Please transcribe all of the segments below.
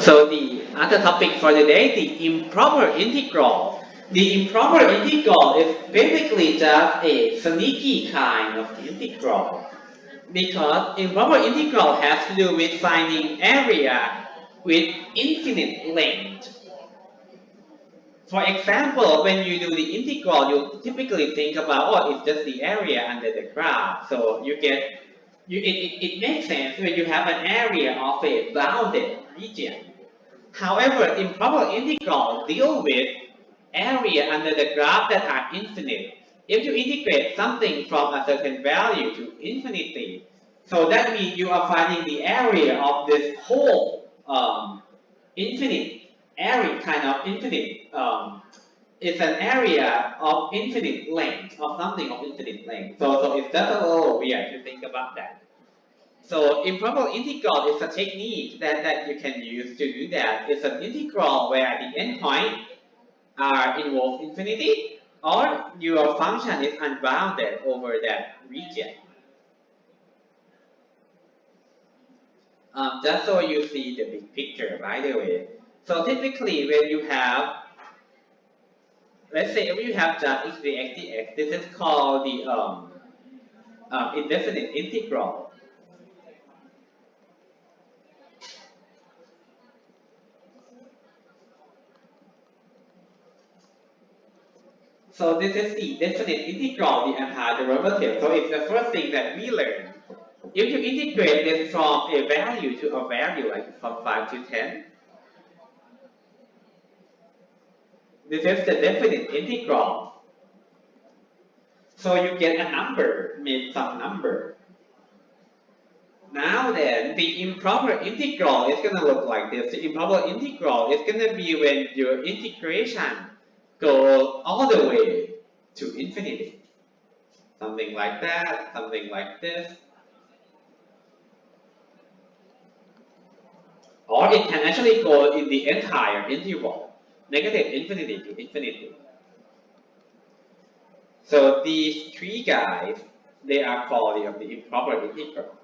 So the other topic for today, the improper integral. The improper integral is basically just a sneaky kind of integral because improper integral has to do with finding area with infinite length. For example, when you do the integral, you typically think about, oh, it's just the area under the graph. So it makes sense when you have an area of a bounded region. However, improper integral deal with area under the graph that are infinite. If you integrate something from a certain value to infinity, so that means you are finding the area of this whole infinite area, kind of infinite. It's an area of infinite length, of something of infinite length. So it's just a little weird to think about that. So improper integral is a technique that you can use to do that. It's an integral where the endpoint involves infinity, or your function is unbounded over that region. Just so you see the big picture, by the way. So typically when you have, let's say if you have just x dx, this is called the indefinite integral. So this is the definite integral, the antiderivative. So it's the first thing that we learn. If you integrate this from a value to a value, like from 5 to 10, this is the definite integral. So you get a number, means some number. Now then, the improper integral is going to look like this. The improper integral is going to be when your integration goes all the way to infinity. Something like that, something like this. Or it can actually go in the entire interval, negative infinity to infinity. So these three guys, they are called the improper integral.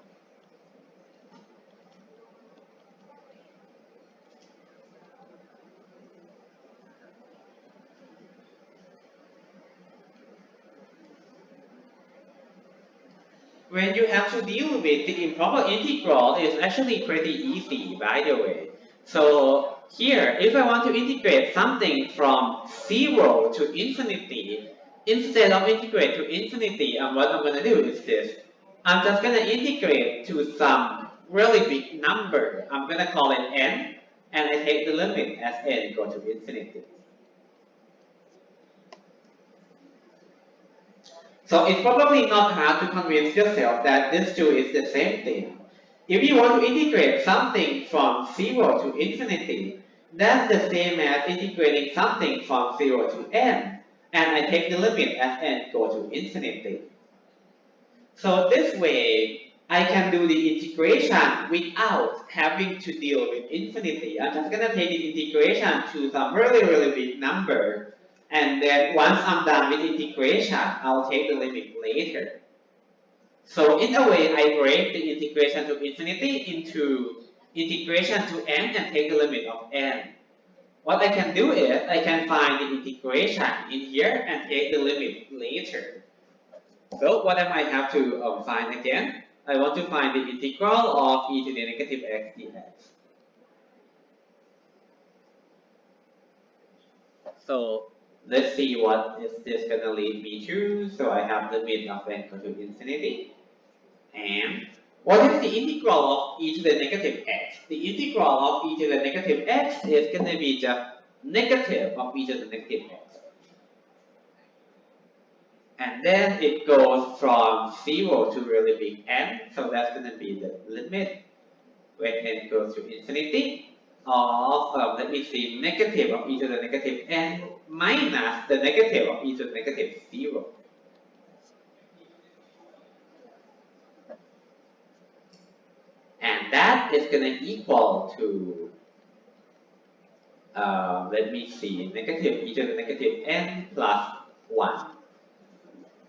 When you have to deal with the improper integral, it's actually pretty easy, by the way. So here, if I want to integrate something from 0 to infinity, instead of integrate to infinity, what I'm going to do is this. I'm just going to integrate to some really big number. I'm going to call it n, and I take the limit as n go to infinity. So it's probably not hard to convince yourself that these two is the same thing. If you want to integrate something from 0 to infinity, that's the same as integrating something from 0 to n, and I take the limit as n go to infinity. So this way, I can do the integration without having to deal with infinity. I'm just going to take the integration to some really big number. And then once I'm done with integration, I'll take the limit later. So in a way, I break the integration to infinity into integration to n and take the limit of n. What I can do is, I can find the integration in here and take the limit later. So what I might have to find again, I want to find the integral of e to the negative x dx. So let's see what is this going to lead me to. So I have limit of n go to infinity. And what is the integral of e to the negative x? The integral of e to the negative x is going to be just negative of e to the negative x. And then it goes from 0 to really big n. So that's going to be the limit when n goes to infinity of, let me see, negative of e to the negative n minus the negative of e to the negative 0. And that is going to equal to, let me see, negative e to the negative n plus 1.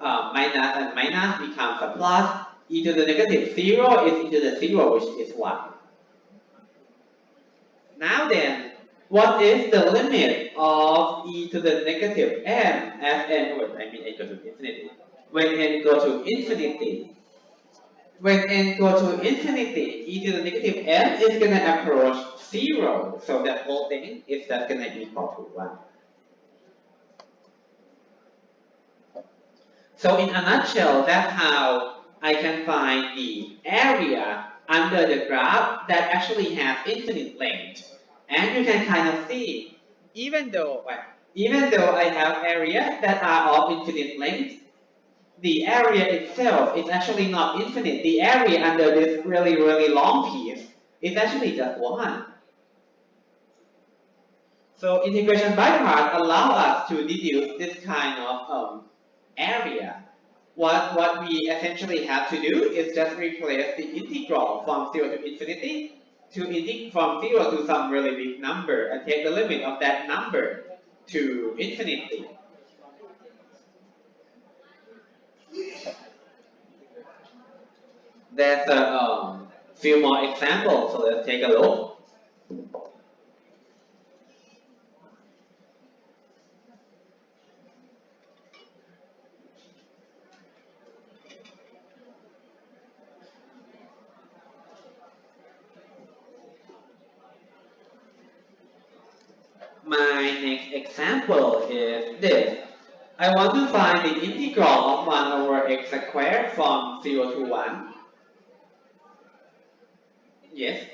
Minus and minus becomes a plus. E to the negative 0 is e to the 0, which is 1. Now then, what is the limit of e to the negative m as n, I mean n go to infinity, when n go to infinity? When n go to infinity, e to the negative m is going to approach 0. So that whole thing is just going to equal to 1. So in a nutshell, that's how I can find the area under the graph that actually has infinite length. And you can kind of see, even though I have areas that are of infinite length, the area itself is actually not infinite. The area under this really, really long piece is actually just 1. So integration by part allows us to deduce this kind of area. What we essentially have to do is just replace the integral from 0 to infinity from 0 to some really big number and take the limit of that number to infinity. There's a few more examples, so let's take a look. My next example is this. I want to find the integral of 1 over x squared from 0 to 1. Yes.